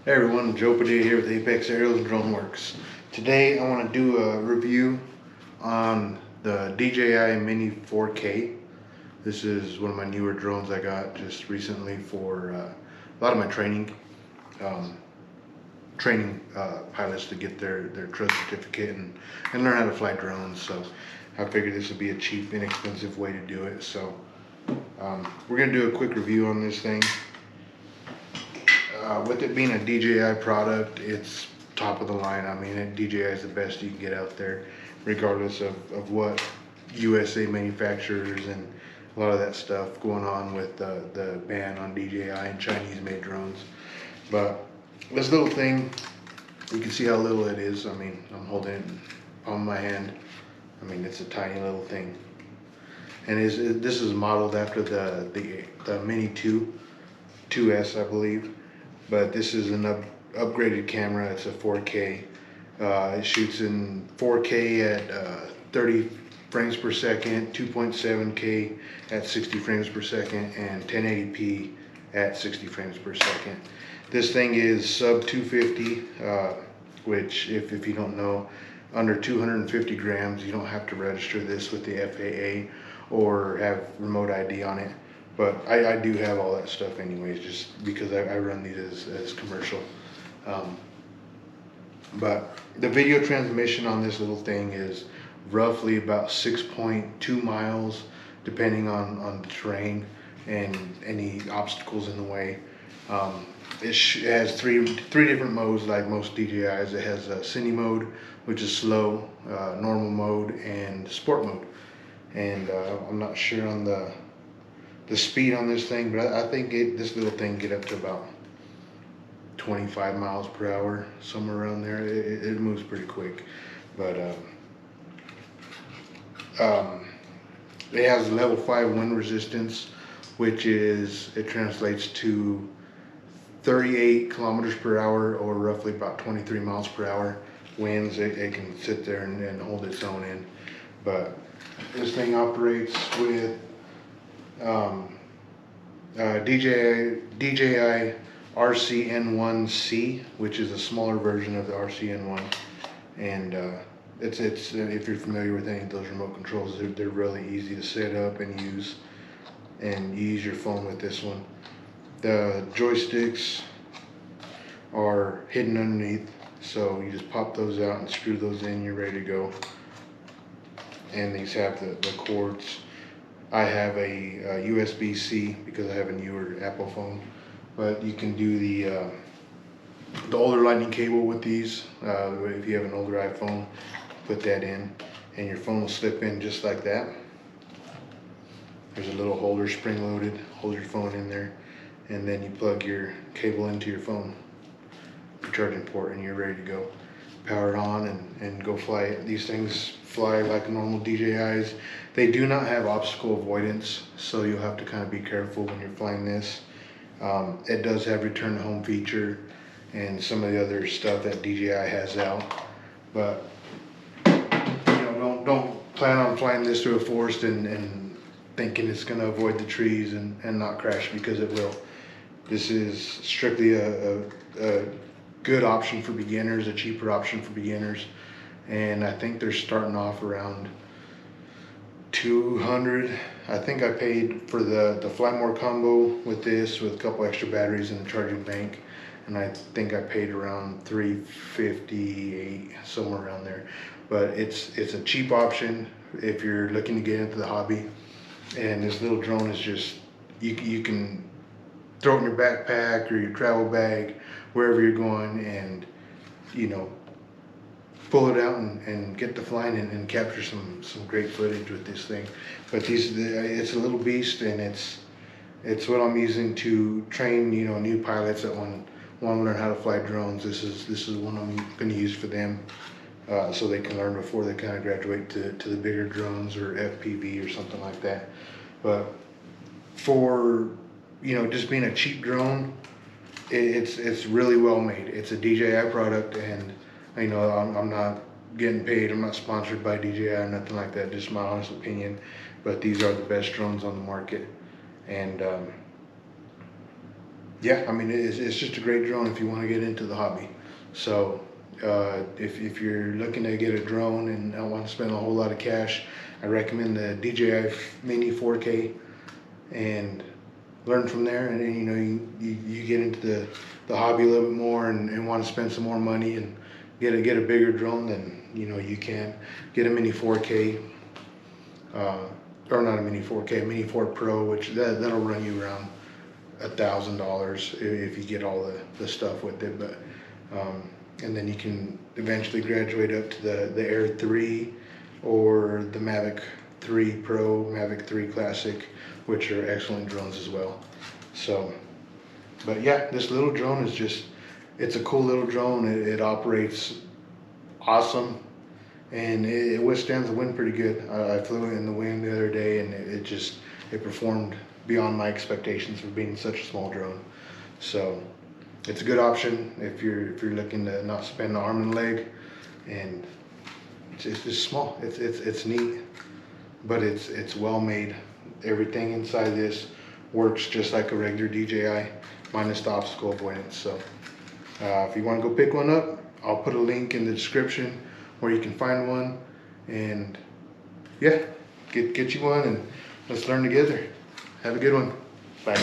Hey everyone, Joe Padilla here with Apex Aerials and Drone Works. Today I want to do a review on the DJI Mini 4K. This is one of my newer drones I got just recently for a lot of my um, training pilots to get their trust certificate and learn how to fly drones. So I figured this would be a cheap, inexpensive way to do it. So we're going to do a quick review on this thing. With it being a DJI product, it's top of the line. I mean, DJI is the best you can get out there, regardless of what USA manufacturers and a lot of that stuff going on with the ban on DJI and Chinese-made drones. But this little thing, you can see how little it is. I mean, I'm holding it on my hand. I mean, it's a tiny little thing. And this is modeled after the Mini 2S, I believe. But this is an upgraded camera. It's a 4K. It shoots in 4K at 30 frames per second, 2.7K at 60 frames per second, and 1080p at 60 frames per second. This thing is sub 250, which if you don't know, under 250 grams, you don't have to register this with the FAA or have remote ID on it. But I do have all that stuff anyways, just because I run these as commercial. But the video transmission on this little thing is roughly about 6.2 miles, depending on the terrain and any obstacles in the way. It has three different modes like most DJIs. It has a cine mode, which is slow, normal mode, and sport mode. And I'm not sure on the speed on this thing, but I think this little thing get up to about 25 miles per hour, somewhere around there. It moves pretty quick, but it has level 5 wind resistance, which it translates to 38 kilometers per hour, or roughly about 23 miles per hour winds. It can sit there and hold its own in. But this thing operates with DJI RCN1C, which is a smaller version of the RCN1, and it's if you're familiar with any of those remote controls, they're really easy to set up and use, and you use your phone with this one. The joysticks are hidden underneath, so you just pop those out and screw those in, you're ready to go. And these have the cords. I have a USB-C because I have a newer Apple phone, but you can do the older lightning cable with these. If you have an older iPhone, put that in and your phone will slip in just like that. There's a little holder, spring-loaded, hold your phone in there, and then you plug your cable into your phone, your charging port, and you're ready to go. Power it on and go fly it. These things fly like normal DJIs. They do not have obstacle avoidance, so you'll have to kind of be careful when you're flying this. It does have return to home feature and some of the other stuff that DJI has out, but don't plan on flying this through a forest and thinking it's going to avoid the trees and not crash, because it will. This is strictly a good option for beginners, a cheaper option for beginners, and I think they're starting off around 200. I think I paid for the Fly More combo with this, with a couple extra batteries and a charging bank, and I think I paid around 358, somewhere around there. But it's a cheap option if you're looking to get into the hobby. And this little drone is just, you can throw it in your backpack or your travel bag, wherever you're going, and pull it out and get to flying and capture some great footage with this thing. But it's a little beast, and it's what I'm using to train new pilots that want to learn how to fly drones. This is one I'm going to use for them, so they can learn before they kind of graduate to the bigger drones or FPV or something like that. But for just being a cheap drone, it's really well made. It's a DJI product, and I'm not getting paid. I'm not sponsored by DJI or nothing like that. Just my honest opinion. But these are the best drones on the market, and yeah, I mean, it's just a great drone if you want to get into the hobby. So if you're looking to get a drone and don't want to spend a whole lot of cash, I recommend the DJI Mini 4K and learn from there. And then, you know, you get into the hobby a little bit more and want to spend some more money and get a bigger drone, then, you know, you can get a Mini 4K, or not a Mini 4K, a Mini 4 Pro, which that'll run you around $1,000 if you get all the stuff with it. But and then you can eventually graduate up to the Air 3 or the Mavic 3 Pro, Mavic 3 Classic, which are excellent drones as well. So, but yeah, this little drone is just, it's a cool little drone. It operates awesome, and it withstands the wind pretty good. I flew it in the wind the other day, and it performed beyond my expectations for being such a small drone. So it's a good option if you're looking to not spend an arm and a leg, and it's just small. It's neat, but it's well made. Everything inside this works just like a regular DJI, minus the obstacle avoidance. So if you want to go pick one up, I'll put a link in the description where you can find one, and yeah, get you one and let's learn together. Have a good one. Bye.